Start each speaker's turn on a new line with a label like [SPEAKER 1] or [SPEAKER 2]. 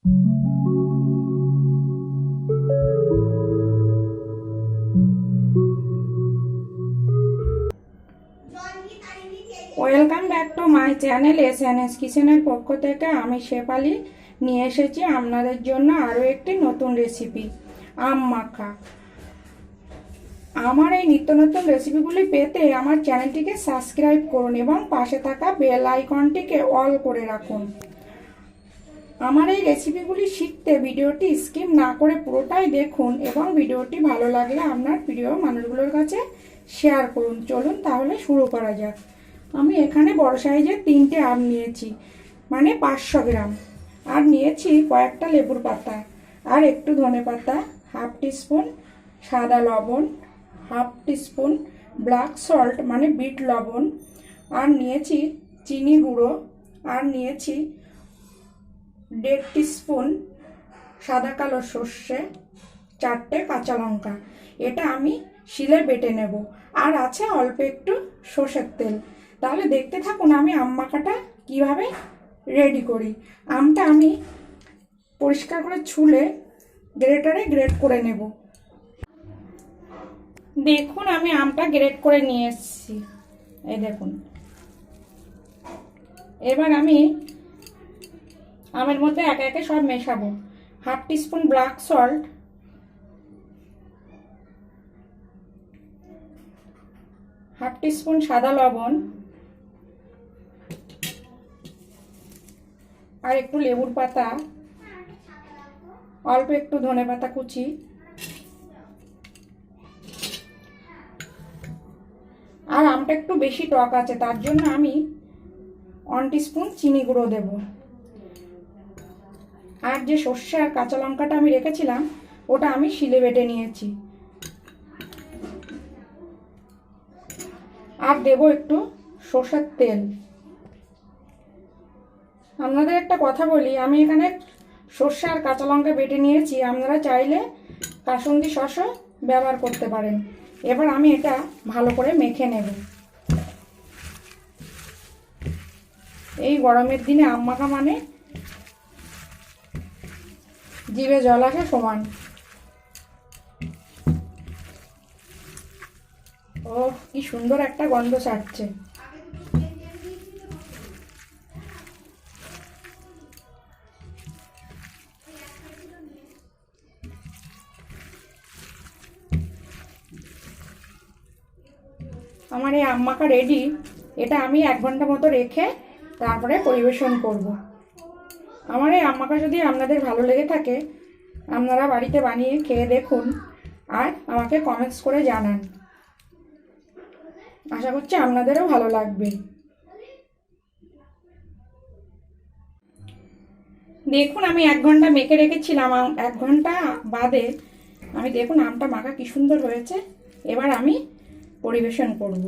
[SPEAKER 1] Welcome back to my channel S কিচেনের পক্ষ থেকে আমি শেফালি নিয়ে এসেছি আপনাদের জন্য আরও একটি নতুন রেসিপি, আম মাখা। আমার এই নিত্য নতুন রেসিপিগুলি পেতে আমার চ্যানেলটিকে সাবস্ক্রাইব করুন এবং পাশে থাকা বেল আইকনটিকে অল করে রাখুন। আমার এই রেসিপিগুলি শিখতে ভিডিওটি স্কিপ না করে পুরোটাই দেখুন এবং ভিডিওটি ভালো লাগলে আপনার প্রিয় মানুষগুলোর কাছে শেয়ার করুন। চলুন তাহলে শুরু করা যাক। আমি এখানে বড় সাইজের 3টে আম নিয়েছি, মানে 500 গ্রাম। আর নিয়েছি কয়েকটা লেবুর পাতা, আর একটু ধনে পাতা, হাফ টিস্পুন সাদা লবণ, হাফ টিস্পুন ব্ল্যাক সল্ট মানে বিট লবণ, আর নিয়েছি চিনি গুঁড়ো, আর নিয়েছি 1.5 টিস্পুন সাদা কালো সর্ষে, 4টে কাঁচা লঙ্কা। এটা আমি শিলে বেটে নেব। আর আছে অল্প একটু সর্ষের তেল। তাহলে দেখতে থাকুন আমি আম মাখাটা কীভাবে রেডি করি। আমটা আমি পরিষ্কার করে ছুলে গ্রেটারে গ্রেট করে নেব। দেখুন আমি আমটা গ্রেট করে নিয়ে এসেছি, এই দেখুন। এবার আমি আমের মধ্যে একে একে সব মেশাবো। Half teaspoon black salt, half teaspoon সাদা লবণ, আর একটু লেবুর পাতা, অল্প একটু ধনে পাতা কুচি, আর আমটা একটু বেশি টক আছে তার জন্য আমি 1 টিস্পুন চিনি গুঁড়ো দেব। আর যে সর্ষে আর কাঁচা লঙ্কাটা আমি রেখেছিলাম ওটা আমি শিলে বেটে নিয়েছি। আর দেব একটু সর্ষের তেল। আপনাদের একটা কথা বলি, আমি এখানে সর্ষে আর কাঁচা লঙ্কা বেটে নিয়েছি, আপনারা চাইলে কাসুন্দি সসও ব্যবহার করতে পারেন। এবার আমি এটা ভালো করে মেখে নেব। এই গরমের দিনে আম মাখা মানে জিভে জল আসে সমান। ও কি সুন্দর একটা গন্ধ ছাড়ছে। আমার এই আম মাখা রেডি। এটা আমি 1 ঘন্টা মতো রেখে তারপরে পরিবেশন করব। আমার এই আম মাখা যদি আপনাদের ভালো লেগে থাকে আপনারা বাড়িতে বানিয়ে খেয়ে দেখুন আর আমাকে কমেন্টস করে জানান। আশা করছি আপনাদেরও ভালো লাগবে। দেখুন আমি 1 ঘন্টা মেখে রেখেছিলাম। 1 ঘন্টা বাদে আমি দেখুন আমটা মাখা কি সুন্দর হয়েছে। এবার আমি পরিবেশন করব।